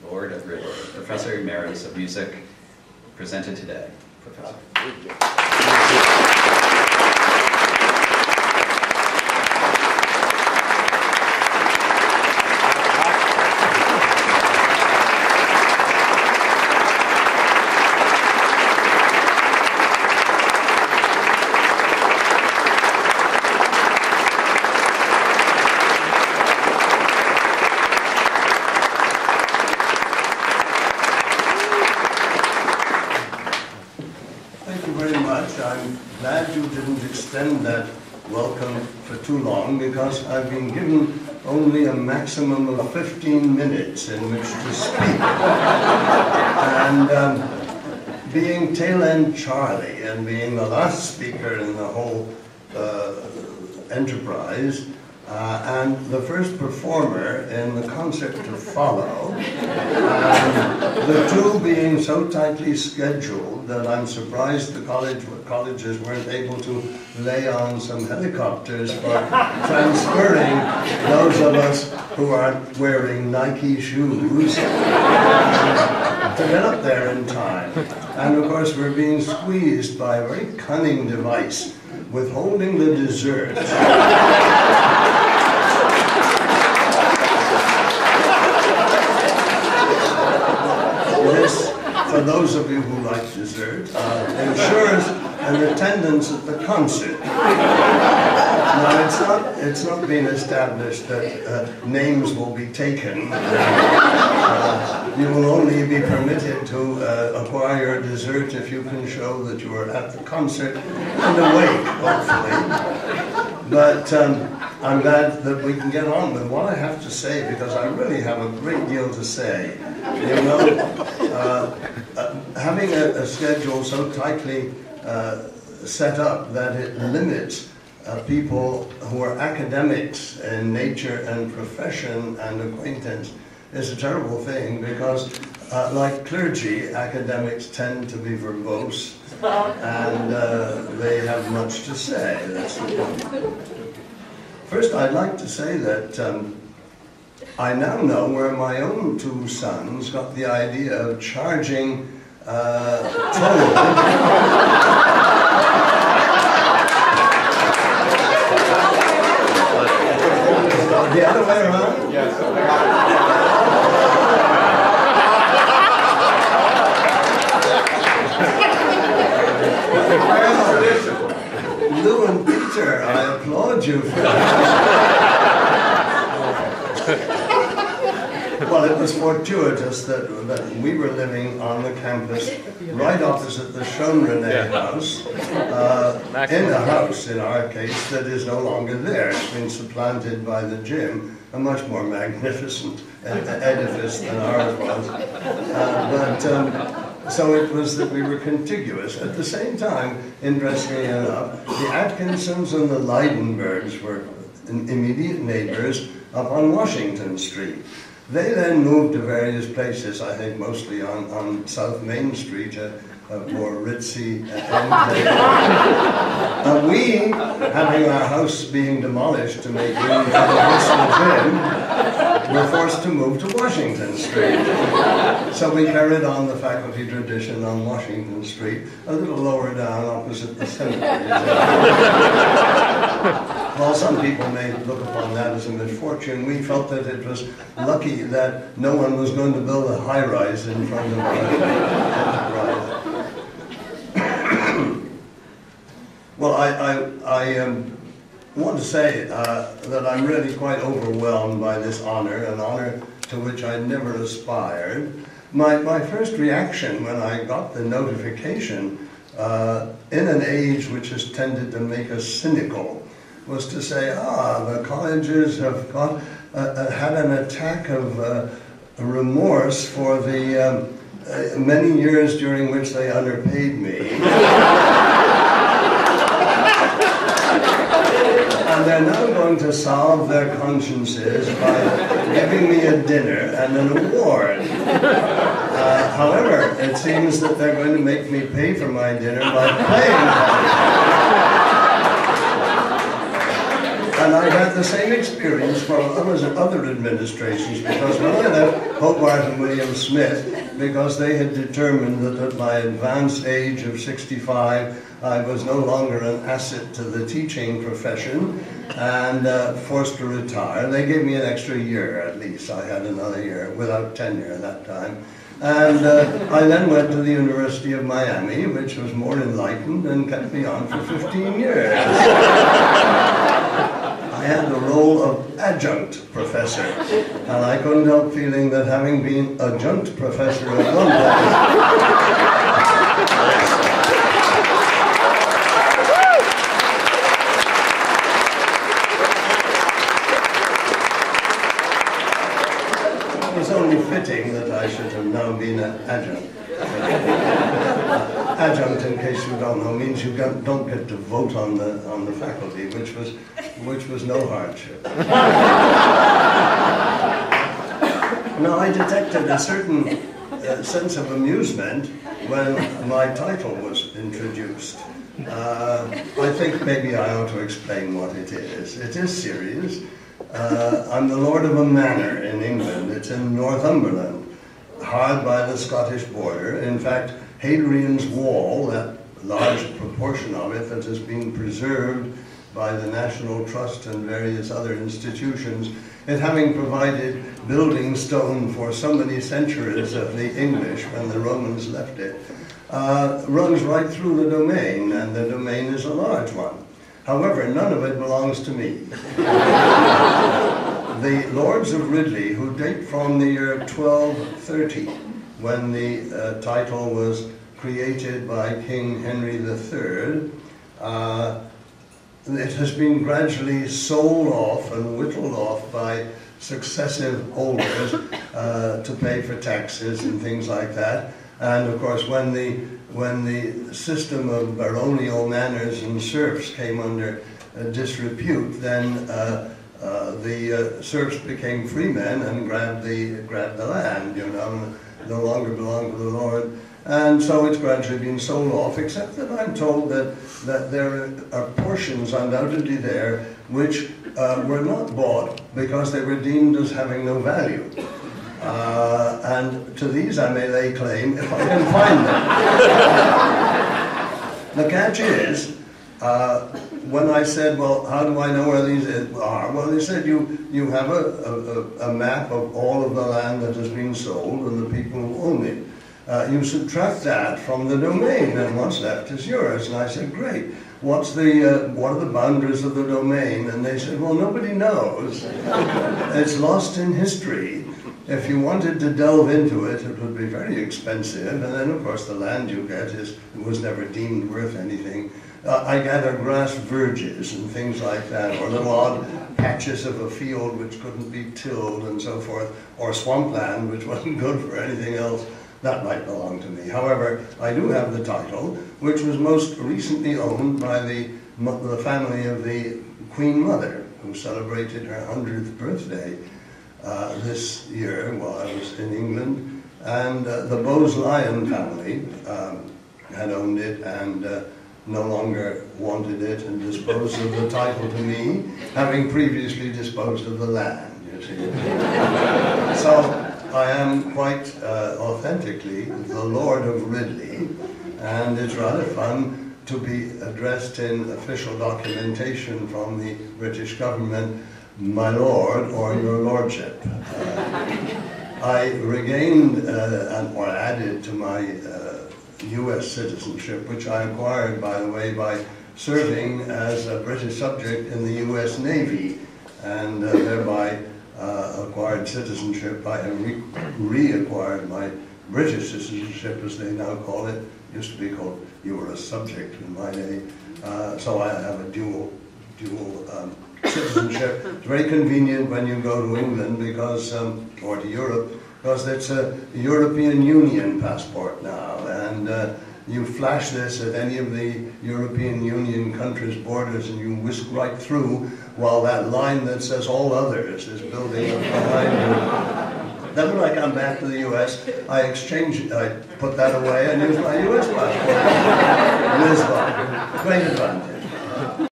Lord of Ridley, Professor Emeritus of Music, presented today. Professor. I'm glad you didn't extend that welcome for too long, because I've been given only a maximum of 15 minutes in which to speak. And being tail end Charlie and being the last speaker in the whole enterprise, and the first performer in the concert to follow, and the two being so tightly scheduled that I'm surprised the colleges weren't able to lay on some helicopters for transferring those of us who aren't wearing Nike shoes to get up there in time. And of course we're being squeezed by a very cunning device, withholding the dessert. This, for those of you who like dessert, ensures an attendance at the concert. Now, it's not been established that names will be taken. You will only be permitted to acquire your dessert if you can show that you were at the concert and awake, hopefully. But I'm glad that we can get on with what I have to say, because I really have a great deal to say. You know, having a schedule so tightly set up that it limits people who are academics in nature and profession and acquaintance is a terrible thing, because like clergy, academics tend to be verbose and they have much to say. That's the point. First, I'd like to say that I now know where my own two sons got the idea of charging toll. The other way around? Yes. Lou and Peter, I applaud you for that. Well, it was fortuitous that we were living on the campus right opposite the Carillonneur house, in a house, in our case, that is no longer there. It's been supplanted by the gym, a much more magnificent edifice than ours was. So it was that we were contiguous. At the same time, interestingly enough, the Atkinsons and the Leidenbergs were immediate neighbors up on Washington Street. They then moved to various places, I think mostly on South Main Street, a more ritzy enclave. We, having our house being demolished to make room for the Bristol gym, were forced to move to Washington Street. So we carried on the faculty tradition on Washington Street, a little lower down opposite the cemetery. While some people may look upon that as a misfortune, we felt that it was lucky that no one was going to build a high-rise in front of our enterprise. Well, I want to say that I'm really quite overwhelmed by this honor, an honor to which I never aspired. My first reaction when I got the notification, in an age which has tended to make us cynical, was to say, the colleges have had an attack of remorse for the many years during which they underpaid me. And they're now going to solve their consciences by giving me a dinner and an award. However, it seems that they're going to make me pay for my dinner by paying for it. And I had the same experience from other administrations, because when I left Hobart and William Smith, because they had determined that at my advanced age of 65, I was no longer an asset to the teaching profession and forced to retire. They gave me an extra year at least. I had another year without tenure at that time. And I then went to the University of Miami, which was more enlightened and kept me on for 15 years. I had the role of adjunct professor, and I couldn't help feeling that having been adjunct professor at one it was only fitting that I should have now been an adjunct. Adjunct, in case you don't know, means you don't get to vote on the faculty, which was no hardship. Now, I detected a certain sense of amusement when my title was introduced. I think maybe I ought to explain what it is. It is serious. I'm the Lord of a manor in England. It's in Northumberland, hard by the Scottish border. In fact, Hadrian's Wall, that large proportion of it that has been preserved by the National Trust and various other institutions, it having provided building stone for so many centuries of the English when the Romans left it, runs right through the domain, and the domain is a large one. However, none of it belongs to me. The Lords of Ridley, who date from the year 1230, when the title was created by King Henry III, it has been gradually sold off and whittled off by successive holders to pay for taxes and things like that. And of course, when the system of baronial manors and serfs came under disrepute, then the serfs became freemen and grabbed the land, you know, no longer belonged to the lord. And so it's gradually been sold off, except that I'm told that there are portions undoubtedly there which were not bought because they were deemed as having no value. And to these I may lay claim if I can find them. The catch is, when I said, well, how do I know where these are? Well, they said you have a map of all of the land that has been sold and the people who own it. You subtract that from the domain, and what's left is yours. And I said, great. What are the boundaries of the domain? And they said, well, nobody knows. It's lost in history. If you wanted to delve into it, it would be very expensive. And then, of course, the land you get was never deemed worth anything. I gather grass verges and things like that, or little odd patches of a field which couldn't be tilled and so forth, or swampland which wasn't good for anything else. That might belong to me. However, I do have the title, which was most recently owned by the family of the Queen Mother, who celebrated her 100th birthday this year while I was in England. And the Bowes-Lyon family had owned it and no longer wanted it and disposed of the title to me, having previously disposed of the land, you see. So I am quite authentically the Lord of Ridley, and it's rather fun to be addressed in official documentation from the British government, my lord or your lordship. I regained or added to my US citizenship, which I acquired, by the way, by serving as a British subject in the US Navy, and thereby acquired citizenship. I have reacquired my British citizenship, as they now call it. It used to be called, you were a subject in my day. So I have a dual citizenship. It's very convenient when you go to England because, or to Europe, because it's a European Union passport now. And you flash this at any of the European Union countries' borders and you whisk right through, while that line that says all others is building up behind you. Then when I come back to the US, I put that away and use my US passport. Lisbon. Great advantage.